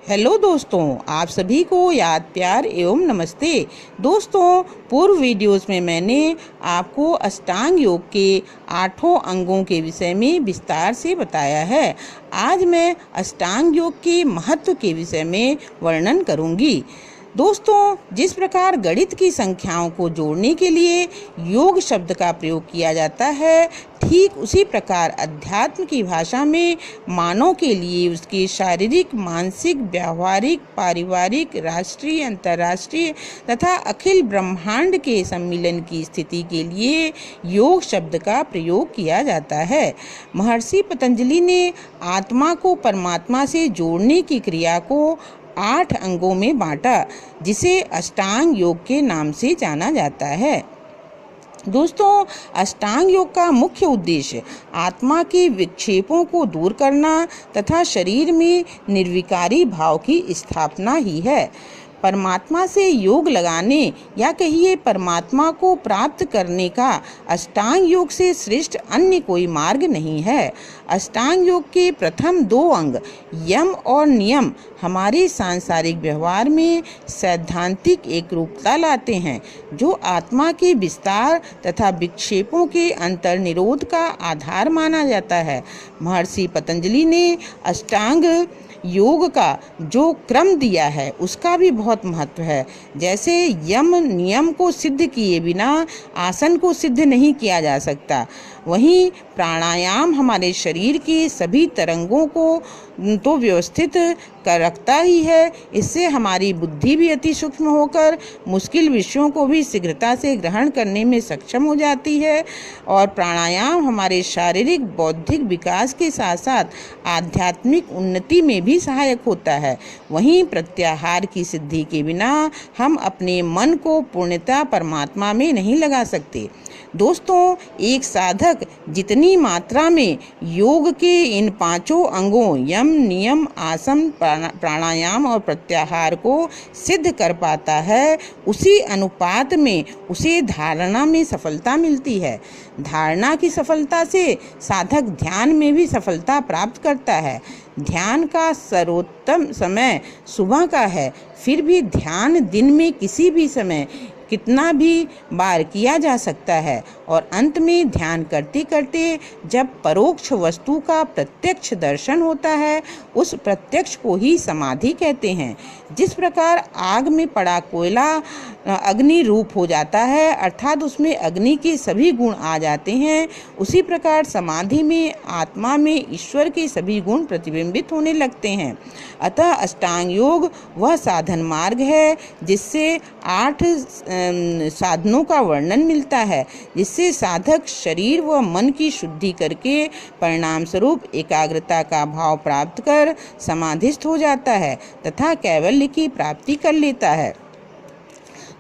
Hello दोस्तों, आप सभी को याद प्यार एवं नमस्ते। दोस्तों, पूर्व वीडियोस में मैंने आपको अष्टांग योग के 8 अंगों के विषय में विस्तार से बताया है। आज मैं अष्टांग योग के महत्व के विषय में वर्णन करूंगी। दोस्तों, जिस प्रकार गणित की संख्याओं को जोड़ने के लिए योग शब्द का प्रयोग किया जाता है, ठीक उसी प्रकार अध्यात्म की भाषा में मानव के लिए उसके शारीरिक, मानसिक, व्यावहारिक, पारिवारिक, राष्ट्रीय, अंतर्राष्ट्रीय तथा अखिल ब्रह्मांड के सम्मिलन की स्थिति के लिए योग शब्द का प्रयोग किया जाता है। महर्षि पतंजलि ने आत्मा को परमात्मा से जोड़ने की क्रिया को 8 अंगों में बांटा, जिसे अष्टांग योग के नाम से जाना जाता है। दोस्तों, अष्टांग योग का मुख्य उद्देश्य आत्मा के विक्षेपों को दूर करना तथा शरीर में निर्विकारी भाव की स्थापना ही है। परमात्मा से योग लगाने या कहिए परमात्मा को प्राप्त करने का अष्टांग योग से श्रेष्ठ अन्य कोई मार्ग नहीं है। अष्टांग योग के प्रथम 2 अंग यम और नियम हमारे सांसारिक व्यवहार में सैद्धांतिक एकरूपता लाते हैं, जो आत्मा के विस्तार तथा विक्षेपों के अंतर निरोध का आधार माना जाता है। महर्षि पतंजलि ने अष्टांग योग का जो क्रम दिया है उसका भी बहुत महत्व है। जैसे यम नियम को सिद्ध किए बिना आसन को सिद्ध नहीं किया जा सकता, वहीं प्राणायाम हमारे शरीर के सभी तरंगों को तो व्यवस्थित कर रखता ही है। इससे हमारी बुद्धि भी अति सूक्ष्म होकर मुश्किल विषयों को भी शीघ्रता से ग्रहण करने में सक्षम हो जाती है। और प्राणायाम हमारे शारीरिक बौद्धिक विकास के साथ साथ आध्यात्मिक उन्नति में भी सहायक होता है। वहीं प्रत्याहार की सिद्धि के बिना हम अपने मन को पूर्णतः परमात्मा में नहीं लगा सकते। दोस्तों, एक साधक जितनी मात्रा में योग के इन 5 अंगों यम नियम आसन प्राणायाम और प्रत्याहार को सिद्ध कर पाता है, उसी अनुपात में उसे धारणा में सफलता मिलती है। धारणा की सफलता से साधक ध्यान में भी सफलता प्राप्त करता है। ध्यान का सर्वोत्तम समय सुबह का है, फिर भी ध्यान दिन में किसी भी समय कितना भी बार किया जा सकता है। और अंत में ध्यान करते करते जब परोक्ष वस्तु का प्रत्यक्ष दर्शन होता है, उस प्रत्यक्ष को ही समाधि कहते हैं। जिस प्रकार आग में पड़ा कोयला अग्नि रूप हो जाता है, अर्थात उसमें अग्नि के सभी गुण आ जाते हैं, उसी प्रकार समाधि में आत्मा में ईश्वर के सभी गुण प्रतिबिंबित होने लगते हैं। अतः अष्टांग योग वह साधन मार्ग है जिससे 8 साधनों का वर्णन मिलता है, जिससे साधक शरीर व मन की शुद्धि करके परिणाम स्वरूप एकाग्रता का भाव प्राप्त कर समाधिस्थ हो जाता है तथा कैवल्य की प्राप्ति कर लेता है।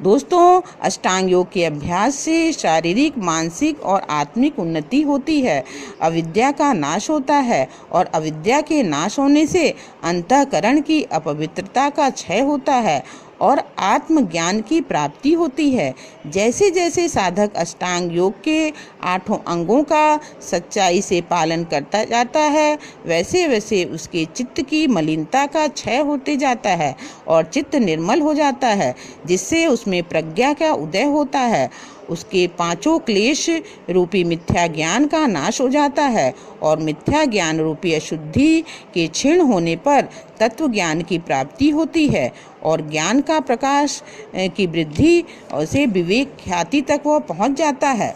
दोस्तों, अष्टांग योग के अभ्यास से शारीरिक, मानसिक और आत्मिक उन्नति होती है। अविद्या का नाश होता है और अविद्या के नाश होने से अंतःकरण की अपवित्रता का क्षय होता है और आत्मज्ञान की प्राप्ति होती है। जैसे जैसे साधक अष्टांग योग के 8 अंगों का सच्चाई से पालन करता जाता है, वैसे वैसे उसके चित्त की मलिनता का क्षय होते जाता है और चित्त निर्मल हो जाता है, जिससे उसमें प्रज्ञा का उदय होता है। उसके 5 क्लेश रूपी मिथ्या ज्ञान का नाश हो जाता है और मिथ्या ज्ञान रूपी अशुद्धि के क्षीण होने पर तत्व ज्ञान की प्राप्ति होती है और ज्ञान का प्रकाश की वृद्धि से विवेक ख्याति तक वह पहुंच जाता है।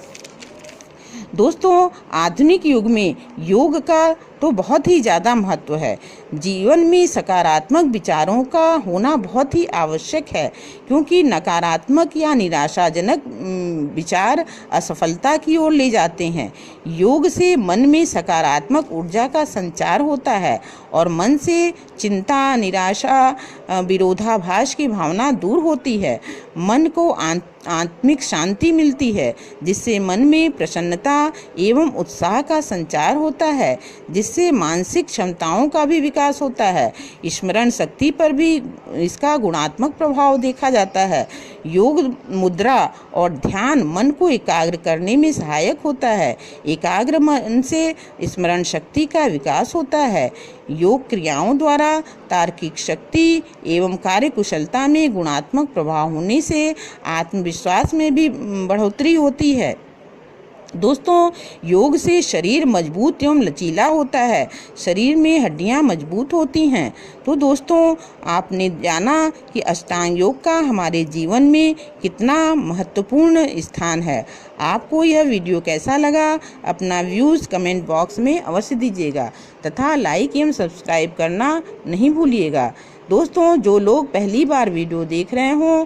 दोस्तों, आधुनिक युग में योग का तो बहुत ही ज़्यादा महत्व है। जीवन में सकारात्मक विचारों का होना बहुत ही आवश्यक है, क्योंकि नकारात्मक या निराशाजनक विचार असफलता की ओर ले जाते हैं। योग से मन में सकारात्मक ऊर्जा का संचार होता है और मन से चिंता, निराशा, विरोधाभास की भावना दूर होती है। मन को आत्मिक शांति मिलती है, जिससे मन में प्रसन्नता एवं उत्साह का संचार होता है, जिससे मानसिक क्षमताओं का भी विकास होता है। स्मरण शक्ति पर भी इसका गुणात्मक प्रभाव देखा जाता है। योग मुद्रा और ध्यान मन को एकाग्र करने में सहायक होता है। एकाग्र मन से स्मरण शक्ति का विकास होता है। योग क्रियाओं द्वारा तार्किक शक्ति एवं कार्यकुशलता में गुणात्मक प्रभाव होने से आत्मविश्वास में भी बढ़ोतरी होती है। दोस्तों, योग से शरीर मजबूत एवं लचीला होता है। शरीर में हड्डियां मजबूत होती हैं। तो दोस्तों, आपने जाना कि अष्टांग योग का हमारे जीवन में कितना महत्वपूर्ण स्थान है। आपको यह वीडियो कैसा लगा, अपना व्यूज़ कमेंट बॉक्स में अवश्य दीजिएगा तथा लाइक एवं सब्सक्राइब करना नहीं भूलिएगा। दोस्तों, जो लोग पहली बार वीडियो देख रहे हों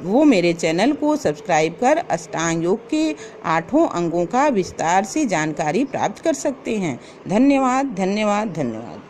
वो मेरे चैनल को सब्सक्राइब कर अष्टांग योग के 8 अंगों का विस्तार से जानकारी प्राप्त कर सकते हैं। धन्यवाद, धन्यवाद, धन्यवाद।